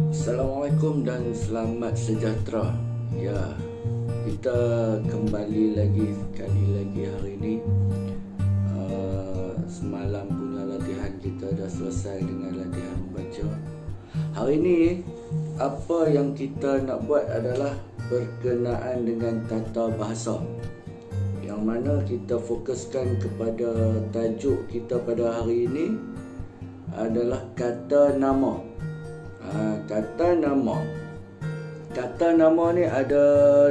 Assalamualaikum dan selamat sejahtera. Ya, kita kembali sekali lagi hari ini. Semalam punya latihan kita dah selesai dengan latihan membaca. Hari ini apa yang kita nak buat adalah berkenaan dengan tata bahasa, yang mana kita fokuskan kepada tajuk kita pada hari ini adalah kata nama. Kata nama ni ada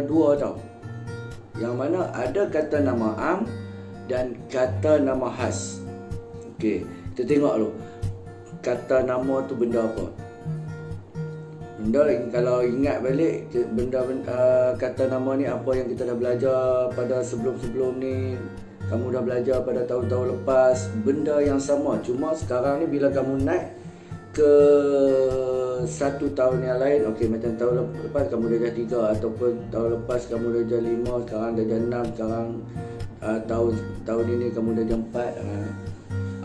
dua tau. Yang mana ada kata nama am dan kata nama khas. Okey, kita tengok dulu. Kata nama tu benda apa? Kalau ingat balik kata nama ni apa yang kita dah belajar pada sebelum-sebelum ni. Kamu dah belajar pada tahun-tahun lepas. Benda yang sama, cuma sekarang ni bila kamu naik ke satu tahun yang lain, okey, macam tahun lepas kamu dah jadi 3, ataupun tahun lepas kamu dah jadi 5, sekarang dah jadi 6, sekarang tahun ini kamu dah jadi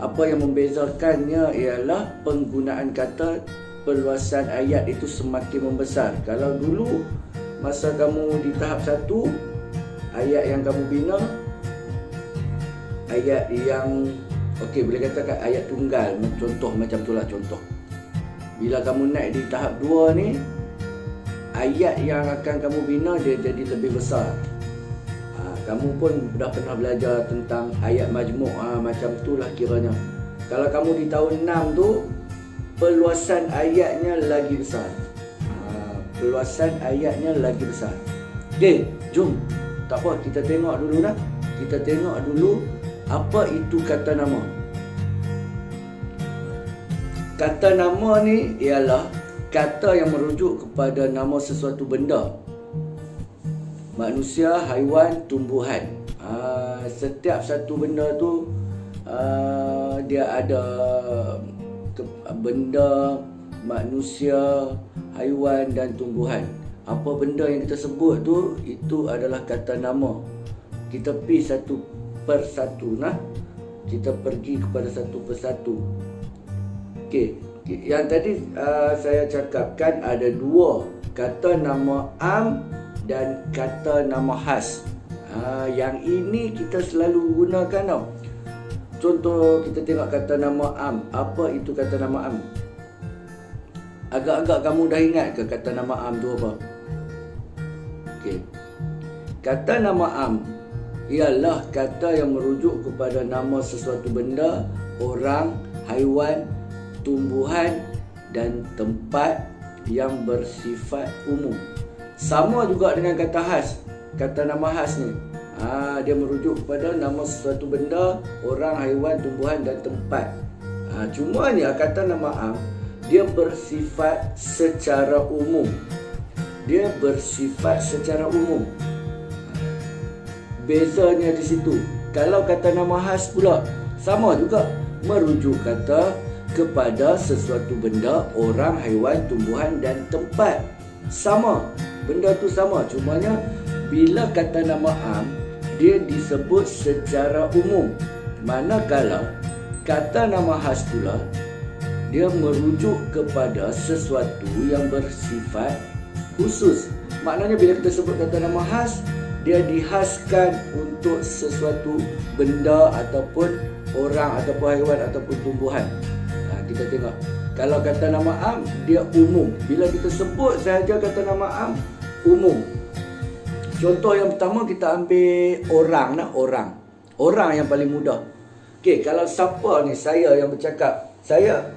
4. Apa yang membezakannya ialah penggunaan kata, perluasan ayat itu semakin membesar. Kalau dulu masa kamu di tahap 1, ayat yang kamu bina, ayat yang okey, boleh katakan ayat tunggal, contoh macam itulah contoh. Bila kamu naik di tahap 2 ni, ayat yang akan kamu bina dia jadi lebih besar. Kamu pun dah pernah belajar tentang ayat majmuk, macam itulah kiranya. Kalau kamu di tahun 6 tu, perluasan ayatnya lagi besar. Perluasan ayatnya lagi besar. Okey, jom. Tak apa, kita tengok dulu dah. Kita tengok dulu apa itu kata nama. Kata nama ni ialah kata yang merujuk kepada nama sesuatu benda. Manusia, haiwan, tumbuhan. Setiap satu benda tu dia ada benda, manusia, haiwan dan tumbuhan. Apa benda yang kita sebut tu, itu adalah kata nama. Kita pergi satu per satu nah. Kita pergi kepada satu persatu. Okey, yang tadi saya cakapkan ada dua, kata nama am dan kata nama khas. Yang ini kita selalu gunakan tau. Contoh, kita tengok kata nama am. Apa itu kata nama am? Agak-agak kamu dah ingat ke kata nama am tu apa? Okey. Kata nama am ialah kata yang merujuk kepada nama sesuatu benda, orang, haiwan, tumbuhan dan tempat yang bersifat umum. Sama juga dengan kata khas. Kata nama khas ni, dia merujuk kepada nama sesuatu benda, orang, haiwan, tumbuhan dan tempat. Cuma ni kata nama am, dia bersifat secara umum. Dia bersifat secara umum. Bezanya di situ. Kalau kata nama khas pula, sama juga, merujuk kata kepada sesuatu benda, orang, haiwan, tumbuhan dan tempat. Sama, benda tu sama, cumanya bila kata nama am, dia disebut secara umum. Manakala kata nama khas pula, dia merujuk kepada sesuatu yang bersifat khusus. Maknanya bila kita sebut kata nama khas, dia dihaskan untuk sesuatu benda ataupun orang ataupun haiwan ataupun tumbuhan. Kita tengok, kalau kata nama am, dia umum. Bila kita sebut sahaja kata nama am, umum. Contoh yang pertama, kita ambil orang nak, orang yang paling mudah. Okey, kalau siapa ni, saya yang bercakap, saya.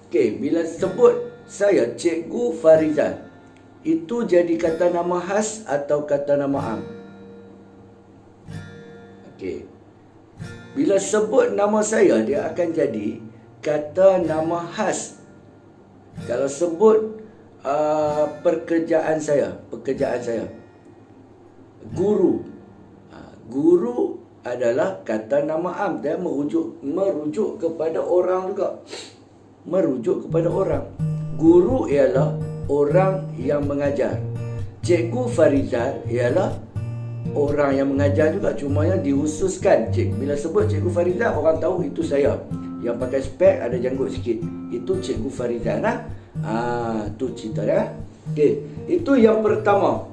Okey, bila sebut saya Cikgu Farizal, itu jadi kata nama khas atau kata nama am? Okey, bila sebut nama saya, dia akan jadi kata nama khas. Kalau sebut pekerjaan saya, guru, guru adalah kata nama am. Dia merujuk kepada orang juga. Merujuk kepada orang. Guru ialah orang yang mengajar. Cikgu Farizal ialah orang yang mengajar juga, cuma yang dihususkan. Bila sebut Cikgu Farizal, orang tahu itu saya. Yang pakai spek ada janggut sikit. Itu Cikgu Farizan lah. Tu cerita dia. Okey, itu yang pertama.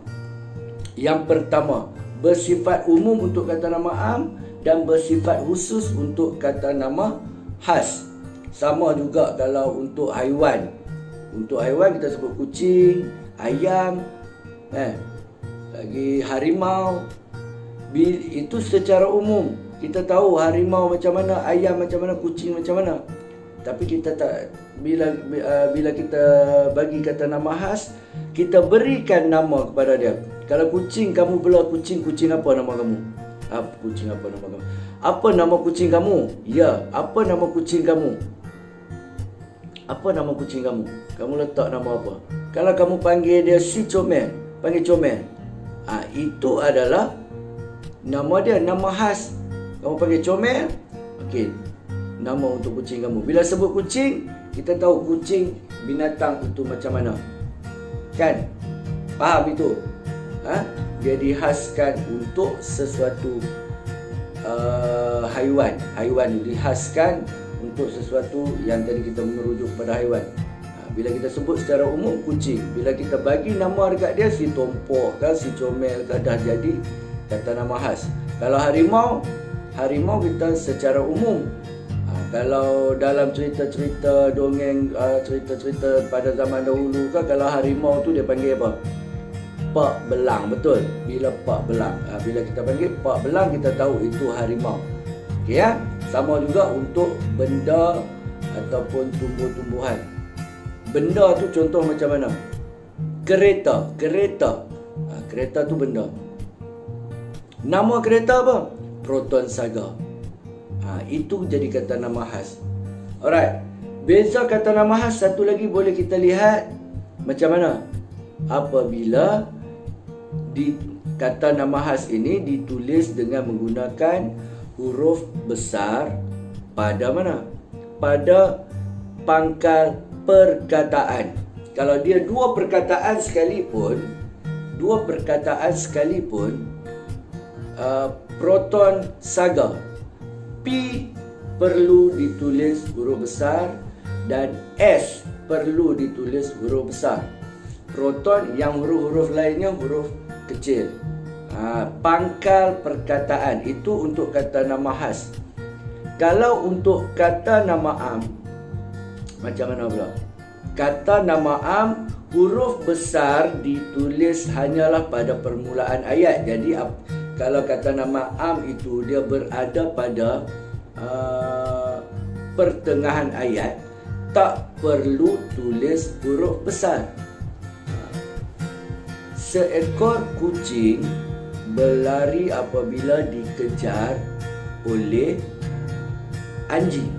Yang pertama, bersifat umum untuk kata nama am dan bersifat khusus untuk kata nama khas. Sama juga kalau untuk haiwan. Untuk haiwan kita sebut kucing, ayam, lagi harimau. Itu secara umum. Kita tahu harimau macam mana, ayam macam mana, kucing macam mana. Tapi kita tak, bila kita bagi kata nama khas, kita berikan nama kepada dia. Kalau kucing, kamu bela kucing, kucing apa nama kamu? Kucing apa nama kamu? Apa nama kucing kamu? Ya, apa nama kucing kamu? Apa nama kucing kamu? Kamu letak nama apa? Kalau kamu panggil dia si Comel, panggil Comel. Itu adalah nama dia, nama khas. Kamu panggil Comel, okey, nama untuk kucing kamu. Bila sebut kucing, kita tahu kucing binatang itu macam mana. Kan? Faham itu? Dia dihaskan untuk sesuatu haiwan. Haiwan dihaskan untuk sesuatu yang tadi kita merujuk pada haiwan. Bila kita sebut secara umum kucing, bila kita bagi nama dekat dia, si Tompok ke, si Comel ke, dah jadi kata nama khas. Kalau harimau, harimau kita secara umum. Kalau dalam cerita-cerita dongeng, cerita-cerita pada zaman dahulu kan, kalau harimau tu dia panggil apa? Pak Belang, betul. Bila Pak Belang, bila kita panggil Pak Belang, kita tahu itu harimau. Okey ya. Sama juga untuk benda ataupun tumbuh-tumbuhan. Benda tu contoh macam mana? Kereta, kereta. Kereta tu benda. Nama kereta apa? Proton Saga. Itu jadi kata nama khas. Alright. Beza kata nama khas satu lagi boleh kita lihat macam mana? Apabila kata nama khas ini ditulis dengan menggunakan huruf besar pada mana? Pada pangkal perkataan. Kalau dia dua perkataan sekalipun, Proton Saga, P perlu ditulis huruf besar dan S perlu ditulis huruf besar. Proton yang huruf-huruf lainnya huruf kecil. Pangkal perkataan itu untuk kata nama khas. Kalau untuk kata nama am, macam mana pula? Kata nama am, huruf besar ditulis hanyalah pada permulaan ayat. Jadi kalau kata nama am itu dia berada pada pertengahan ayat, tak perlu tulis huruf besar. Seekor kucing berlari apabila dikejar oleh anjing.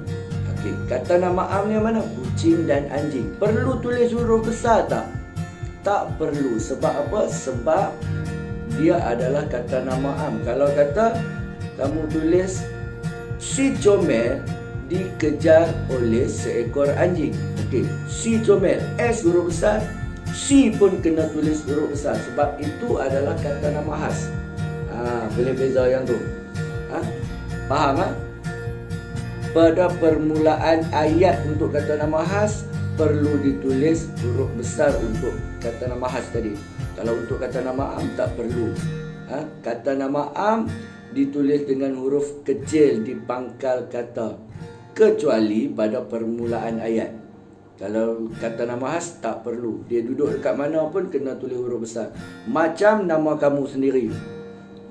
Okey, kata nama am yang mana? Kucing dan anjing. Perlu tulis huruf besar tak? Tak perlu. Sebab apa? Sebab dia adalah kata nama am. Kalau kata kamu tulis si Comel dikejar oleh seekor anjing. Okey, si Comel, S huruf besar, si pun kena tulis huruf besar sebab itu adalah kata nama khas. Boleh beza yang tu. Faham? Pada permulaan ayat untuk kata nama khas perlu ditulis huruf besar untuk kata nama khas tadi. Kalau untuk kata nama am tak perlu. Kata nama am ditulis dengan huruf kecil di pangkal kata, kecuali pada permulaan ayat. Kalau kata nama khas tak perlu. Dia duduk dekat mana pun kena tulis huruf besar. Macam nama kamu sendiri.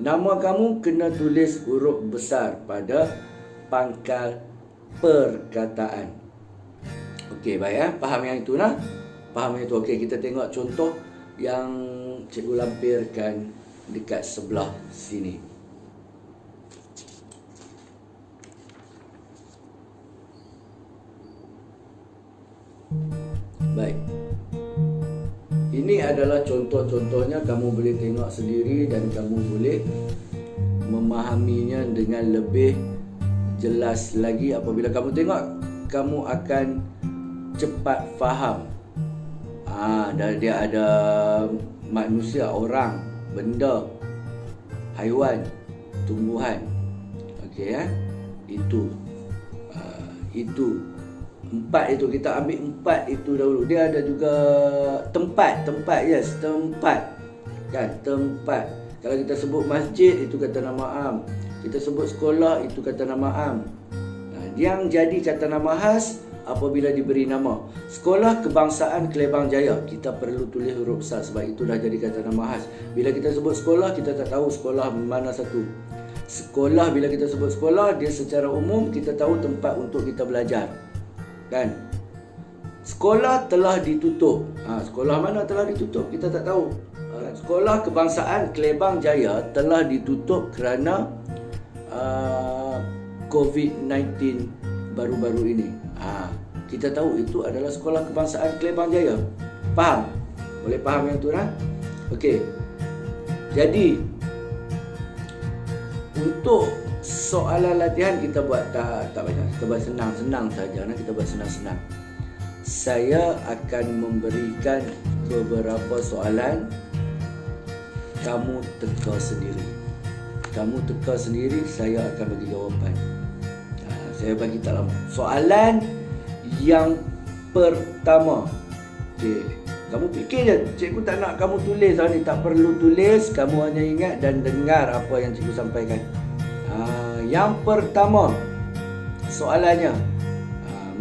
Nama kamu kena tulis huruf besar pada pangkal perkataan. Okey, baik faham yang itu nah? Faham yang itu. Okey, kita tengok contoh yang cikgu lampirkan dekat sebelah sini. Baik. Ini adalah contoh-contohnya, kamu boleh tengok sendiri dan kamu boleh memahaminya dengan lebih jelas lagi. Apabila kamu tengok, kamu akan cepat faham. Dan dia ada manusia, orang, benda, haiwan, tumbuhan. Okey ya. Itu Itu 4 itu kita ambil 4 itu dahulu. Dia ada juga tempat, yes, tempat. Kan, tempat. Kalau kita sebut masjid, itu kata nama am. Kita sebut sekolah, itu kata nama am. Yang jadi kata nama khas apabila diberi nama. Sekolah Kebangsaan Klebang Jaya, kita perlu tulis huruf besar sebab itu dah jadi kata nama khas. Bila kita sebut sekolah, kita tak tahu sekolah mana satu. Sekolah, bila kita sebut sekolah, dia secara umum kita tahu tempat untuk kita belajar. Kan? Sekolah telah ditutup. Sekolah mana telah ditutup? Kita tak tahu. Sekolah Kebangsaan Klebang Jaya telah ditutup kerana COVID-19 baru-baru ini. Kita tahu itu adalah Sekolah Kebangsaan Klebang Jaya. Faham? Boleh faham yang tu, Okey. Jadi untuk soalan latihan kita buat tak banyak. Kita buat senang-senang saja. Kita buat senang-senang. Saya akan memberikan beberapa soalan. Kamu teka sendiri. Saya akan bagi jawapan. Saya bagi tak lama. Soalan yang pertama. Okey, kamu fikir je. Cikgu tak nak kamu tulis ni. Tak perlu tulis. Kamu hanya ingat dan dengar apa yang cikgu sampaikan. Yang pertama, soalannya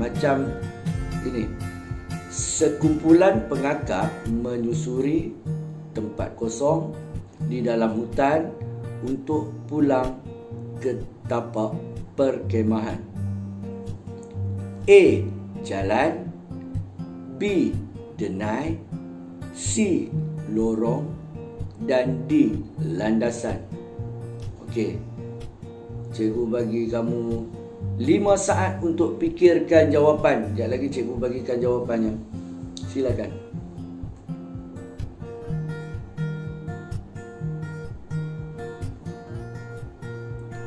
macam ini. Sekumpulan pengakap menyusuri tempat kosong di dalam hutan untuk pulang ke tapak perkemahan. A. Jalan. B. Denai. C. Lorong. Dan D. Landasan. Okey. Cikgu bagi kamu 5 saat untuk fikirkan jawapan. Sekejap lagi cikgu bagikan jawapannya. Silakan.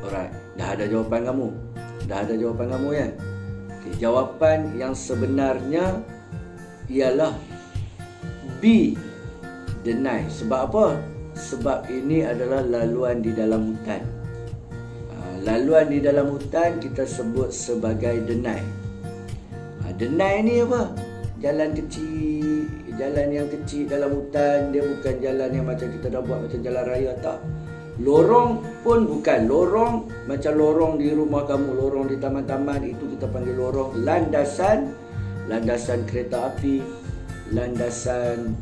Alright. Dah ada jawapan kamu? Ya? Okay, jawapan yang sebenarnya ialah B. Denai. Sebab apa? Sebab ini adalah laluan di dalam hutan. Laluan di dalam hutan kita sebut sebagai denai. Denai ni apa? Jalan kecil, jalan yang kecil dalam hutan. Dia bukan jalan yang macam kita dah buat macam jalan raya, tak. Lorong pun bukan. Lorong macam lorong di rumah kamu, lorong di taman-taman, itu kita panggil lorong. Landasan, landasan kereta api, landasan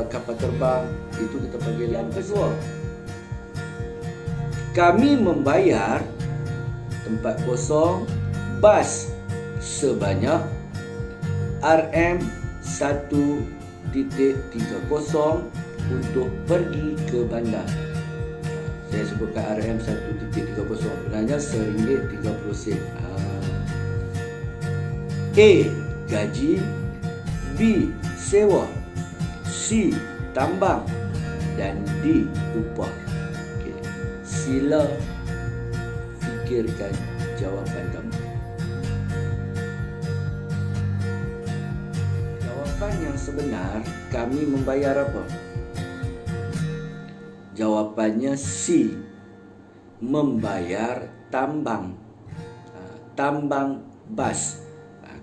kapal terbang, itu kita panggil landasan. Kami membayar tempat kosong bas sebanyak RM1.30 untuk pergi ke bandar. Saya sebutkan RM1.30, sebenarnya RM1.30. A. Gaji. B. Sewa. C. Tambang. Dan D. Upah. Sila fikirkan jawapan kamu. Jawapan yang sebenar, kami membayar apa? Jawapannya C. Membayar tambang. Tambang bas.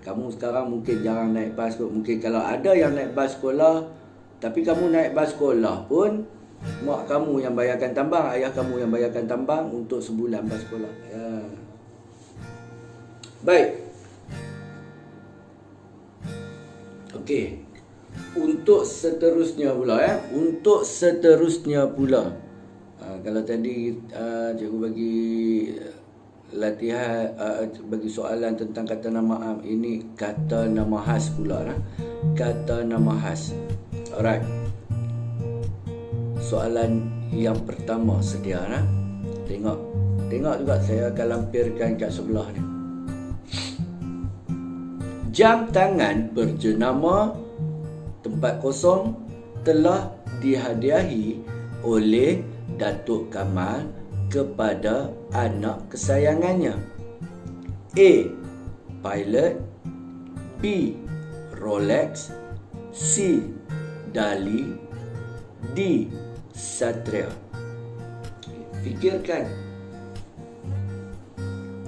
Kamu sekarang mungkin jarang naik bas kot. Mungkin kalau ada yang naik bas sekolah, tapi kamu naik bas sekolah pun mak kamu yang bayarkan tambang, ayah kamu yang bayarkan tambang untuk sebulan bas sekolah. Baik. Okey. Untuk seterusnya pula. Kalau tadi cikgu bagi latihan, bagi soalan tentang kata nama am, ini kata nama khas pula. Kata nama khas. Alright. Soalan yang pertama sedia. Tengok juga, saya akan lampirkan kat sebelah ni. Jam tangan berjenama tempat kosong telah dihadiahi oleh Datuk Kamal kepada anak kesayangannya. A. Pilot. B. Rolex. C. Dali. D. Satria. Fikirkan.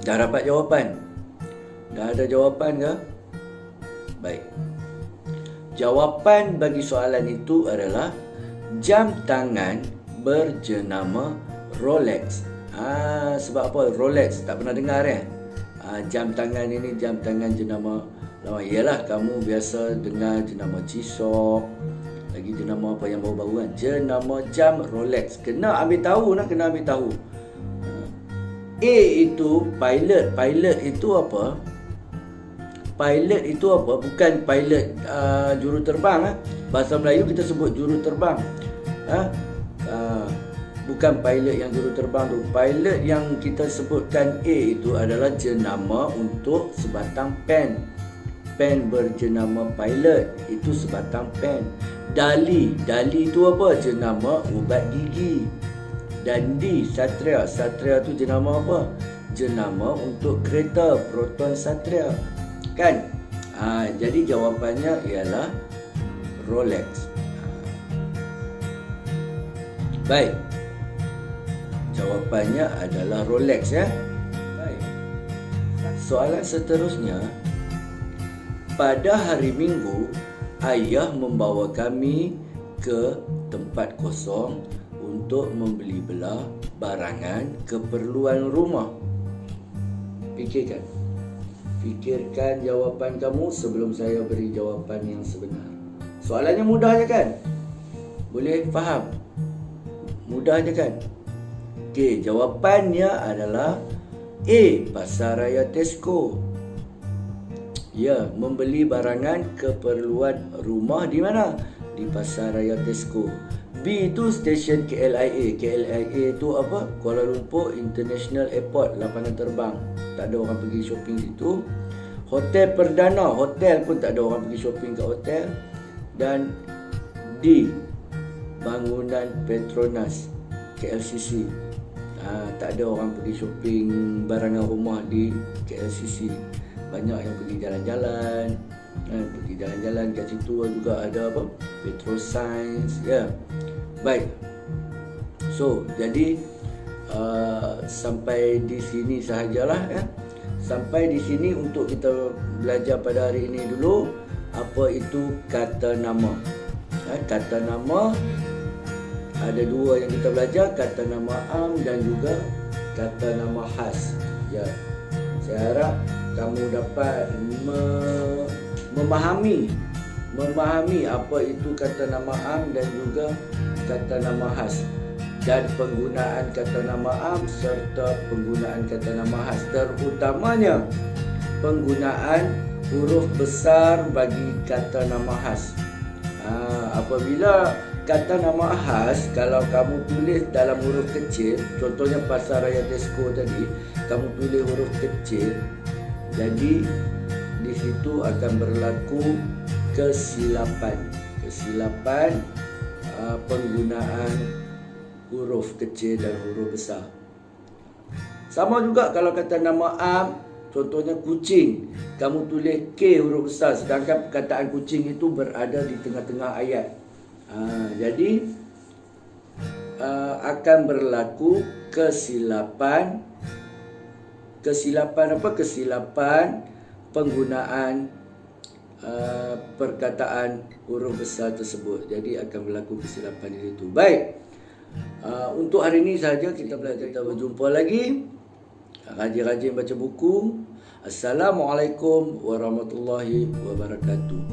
Dah dapat jawapan? Dah ada jawapan ke? Baik. Jawapan bagi soalan itu adalah jam tangan berjenama Rolex. Sebab apa Rolex? Tak pernah dengar jam tangan ini jam tangan jenama lama. Yalah, kamu biasa dengar jenama G-Shock, lagi jenama apa yang baru-baru kan? Jenama jam Rolex. Kena ambil tahu. A itu pilot. Pilot itu apa? Pilot itu apa? Bukan pilot juruterbang. Bahasa Melayu kita sebut juruterbang. Bukan pilot yang juruterbang tu. Pilot yang kita sebutkan A itu adalah jenama untuk sebatang pen. Pen berjenama pilot, itu sebatang pen. Dali itu apa? Jenama ubat gigi. Dan D, Satria. Satria tu jenama apa? Jenama untuk kereta, Proton Satria. Kan? Jadi jawapannya ialah Rolex. Baik. Jawapannya adalah Rolex Baik. Soalan seterusnya. Pada hari Minggu, ayah membawa kami ke tempat kosong untuk membeli belah barangan keperluan rumah. Fikirkan jawapan kamu sebelum saya beri jawapan yang sebenar. Soalannya mudah je kan? Boleh faham? Mudah je kan? Okey, jawapannya adalah A, Pasar Raya Tesco. Ya, membeli barangan keperluan rumah di mana? Di Pasar Raya Tesco. B itu stesen KLIA. KLIA itu apa? Kuala Lumpur International Airport, lapangan terbang. Tak ada orang pergi shopping situ. Hotel Perdana, hotel pun tak ada orang pergi shopping kat hotel. Dan D, bangunan Petronas KLCC. Tak ada orang pergi shopping barangan rumah di KLCC. Banyak yang pergi jalan-jalan. Kat situ juga ada apa? Petroscience. Baik. So, jadi sampai di sini sahajalah Sampai di sini untuk kita belajar pada hari ini dulu. Apa itu kata nama? Kata nama ada dua yang kita belajar, kata nama am dan juga kata nama khas. Saya harap kamu dapat memahami apa itu kata nama am dan juga kata nama khas, dan penggunaan kata nama am serta penggunaan kata nama khas, terutamanya penggunaan huruf besar bagi kata nama khas. Apabila kata nama khas, kalau kamu tulis dalam huruf kecil, contohnya Pasar Raya Tesco tadi, kamu tulis huruf kecil, jadi di situ akan berlaku kesilapan penggunaan huruf kecil dan huruf besar. Sama juga kalau kata nama am, contohnya kucing, kamu tulis K huruf besar, sedangkan perkataan kucing itu berada di tengah-tengah ayat. Jadi akan berlaku kesilapan penggunaan perkataan huruf besar tersebut. Jadi akan berlaku kesilapan di situ. Baik. Untuk hari ini sahaja kita belajar. Kita berjumpa lagi. Rajin-rajin baca buku. Assalamualaikum warahmatullahi wabarakatuh.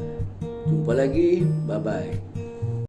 Jumpa lagi. Bye-bye.